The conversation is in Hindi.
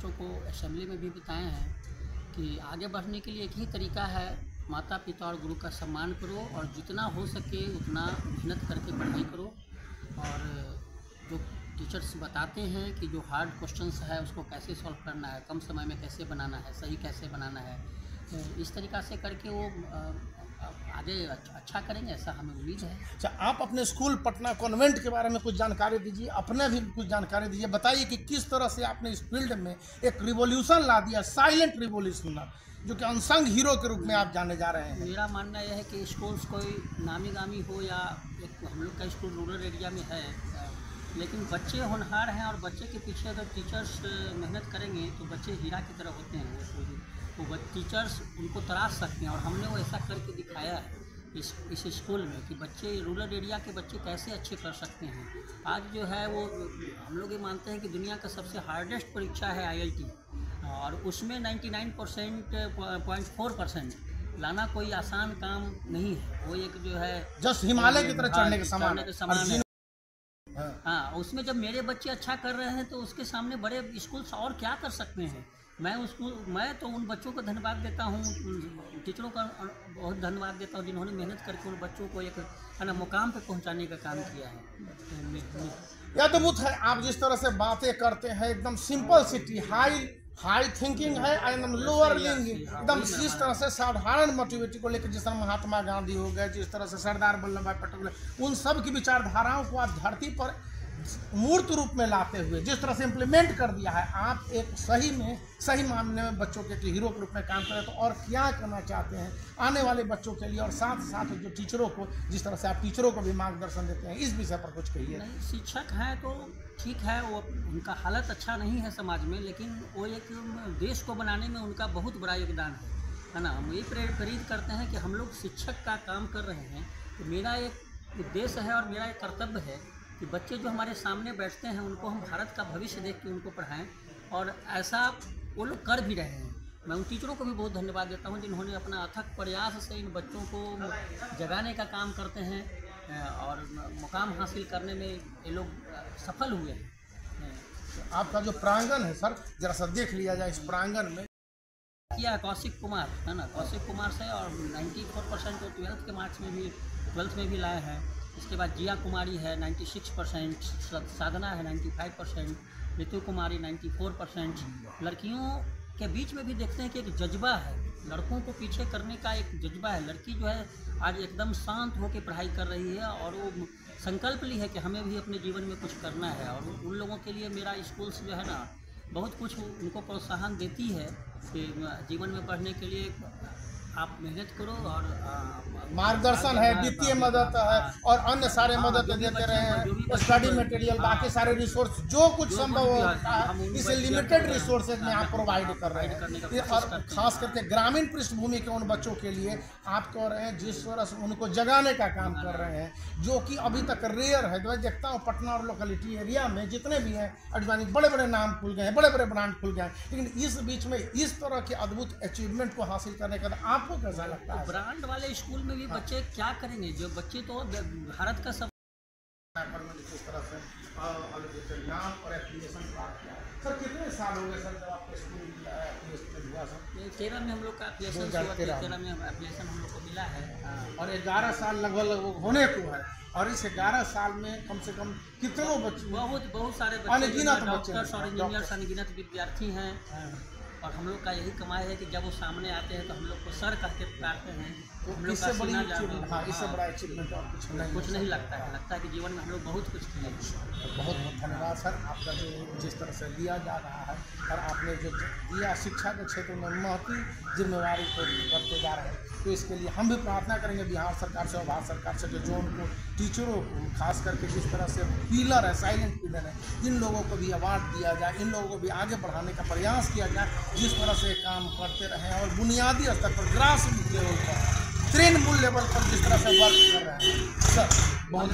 बच्चों को असेंबली में भी बताए हैं कि आगे बढ़ने के लिए एक ही तरीका है, माता पिता और गुरु का सम्मान करो और जितना हो सके उतना मेहनत करके पढ़ाई करो। और जो टीचर्स बताते हैं कि जो हार्ड क्वेश्चंस है उसको कैसे सॉल्व करना है, कम समय में कैसे बनाना है, सही कैसे बनाना है, इस तरीक़ा से करके वो आगे अच्छा करेंगे, ऐसा हमें उम्मीद है। अच्छा, आप अपने स्कूल पटना कॉन्वेंट के बारे में कुछ जानकारी दीजिए, अपने भी कुछ जानकारी दीजिए, बताइए कि किस तरह से आपने इस फील्ड में एक रिवॉल्यूशन ला दिया, साइलेंट रिवॉल्यूशन, जो कि अनसंग हीरो के रूप में आप जाने जा रहे हैं। मेरा मानना यह है कि स्कूल्स कोई नामी गामी हो या एक हम लोग का स्कूल रूरल एरिया में है, लेकिन बच्चे होनहार हैं और बच्चे के पीछे अगर टीचर्स मेहनत करेंगे तो बच्चे हीरा की तरह होते हैं। तो टीचर्स उनको तराश सकते हैं और हमने वो ऐसा करके दिखाया है इस स्कूल में कि बच्चे रूरल एरिया के बच्चे कैसे अच्छे कर सकते हैं। आज जो है वो हम लोग ये मानते हैं कि दुनिया का सबसे हार्डेस्ट परीक्षा है IIT, और उसमें 99.4% लाना कोई आसान काम नहीं है। वो एक जो है जस्ट हिमालय की तरह चढ़ने के समान है। हाँ, उसमें जब मेरे बच्चे अच्छा कर रहे हैं तो उसके सामने बड़े स्कूल और क्या कर सकते हैं। मैं तो उन बच्चों को धन्यवाद देता हूँ, टीचरों का बहुत धन्यवाद देता हूँ जिन्होंने मेहनत करके उन बच्चों को एक मुकाम पे पहुँचाने का काम किया है। यह अद्भुत है, आप जिस तरह से बातें करते हैं, एकदम सिंपल सिटी, हाई थिंकिंग है, एकदम लोअर लिंकिंग, एकदम जिस तरह से साधारण मोटिविटी को लेकर, जिस तरह महात्मा गांधी हो गए, जिस तरह से सरदार वल्लभ भाई पटेल, उन सब की विचारधाराओं को आप धरती पर मूर्त रूप में लाते हुए जिस तरह से इम्प्लीमेंट कर दिया है, आप एक सही मामले में बच्चों के हीरो के रूप में काम करें। तो और क्या करना चाहते हैं आने वाले बच्चों के लिए, और साथ साथ जो टीचरों को, जिस तरह से आप टीचरों को भी मार्गदर्शन देते हैं, इस विषय पर कुछ कहिए। शिक्षक हैं तो ठीक है, वो उनका हालत अच्छा नहीं है समाज में, लेकिन वो एक देश को बनाने में उनका बहुत बड़ा योगदान है ना। हम ये प्रेरित करते हैं कि हम लोग शिक्षक का काम कर रहे हैं तो मेरा एक उद्देश्य है और मेरा एक कर्तव्य है कि बच्चे जो हमारे सामने बैठते हैं उनको हम भारत का भविष्य देख के उनको पढ़ाएं, और ऐसा वो लोग कर भी रहे हैं। मैं उन टीचरों को भी बहुत धन्यवाद देता हूं जिन्होंने अपना अथक प्रयास से इन बच्चों को जगाने का काम करते हैं और मुकाम हासिल करने में ये लोग सफल हुए हैं। आपका जो प्रांगण है सर, जरा सा देख लिया जाए। इस प्रांगण में किया कौशिक कुमार है ना, कौशिक कुमार से, और 94% वो 12th में भी लाए हैं। इसके बाद जिया कुमारी है 96%, साधना है 95%, ऋतु कुमारी 94%। लड़कियों के बीच में भी देखते हैं कि एक जज्बा है, लड़कों को पीछे करने का एक जज्बा है। लड़की जो है आज एकदम शांत होकर पढ़ाई कर रही है और वो संकल्प ली है कि हमें भी अपने जीवन में कुछ करना है। और उन लोगों के लिए मेरा स्कूल्स जो है ना बहुत कुछ उनको प्रोत्साहन देती है कि जीवन में पढ़ने के लिए आप मेहनत करो, और मार्गदर्शन है, वित्तीय मदद है और अन्य सारे मदद देते रहे हैं, स्टडी मटेरियल, बाकी सारे रिसोर्स जो कुछ संभव होता है इसे लिमिटेड रिसोर्सेज में आप प्रोवाइड कर रहे हैं। और खास करके ग्रामीण पृष्ठभूमि के उन बच्चों के लिए आप कह रहे हैं जिस तरह से उनको जगाने का काम कर रहे हैं, जो कि अभी तक रेयर है। मैं देखता हूँ पटना और लोकेलिटी एरिया में जितने भी हैं अडवाणी बड़े बड़े नाम खुल गए हैं, बड़े बड़े ब्रांड खुल गए हैं, लेकिन इस बीच में इस तरह के अद्भुत अचीवमेंट को हासिल करने का आपको कैसा लगता है? ब्रांड वाले स्कूल में भी बच्चे क्या करेंगे, जो बच्चे तो भारत का सब किस तरह से नाम और एप्लीकेशन प्राप्त किया। सर कितने साल हो गए सर जब आपके स्कूल हुआ सर? 13 में हम लोग का एप्लीकेशन 13 में एप्लीकेशन हम लोग को मिला है, और 11 साल लगभग होने को है। और इस 11 साल में कम से कम कितने बच्चे? बहुत सारे डॉक्टर्स और इंजीनियर्स अनगिनत विद्यार्थी हैं। और हम लोग का यही कमाई है कि जब वो सामने आते हैं तो हम लोग को सर कह के पुकारते हैं। तो हम लोग इससे बड़ा अचीवमेंट और कुछ नहीं लगता है कि जीवन में हम लोग बहुत कुछ किए। बहुत बहुत धन्यवाद सर, आपका जो जिस तरह से लिया जा रहा है और आपने जो दिया शिक्षा के क्षेत्र में महती जिम्मेवारी को करते जा रहे हैं, तो इसके लिए हम भी प्रार्थना करेंगे बिहार सरकार से और भारत सरकार से कि जो उनको टीचरों को खास करके जिस तरह से पिलर है, साइलेंट पिलर है, इन लोगों को भी अवार्ड दिया जाए, इन लोगों को भी आगे बढ़ाने का प्रयास किया जाए, जिस तरह से काम करते रहें और बुनियादी स्तर पर ग्रास रूट लेवल पर, तृणमूल लेवल पर जिस तरह से वर्क कर रहे हैं सर। बहुत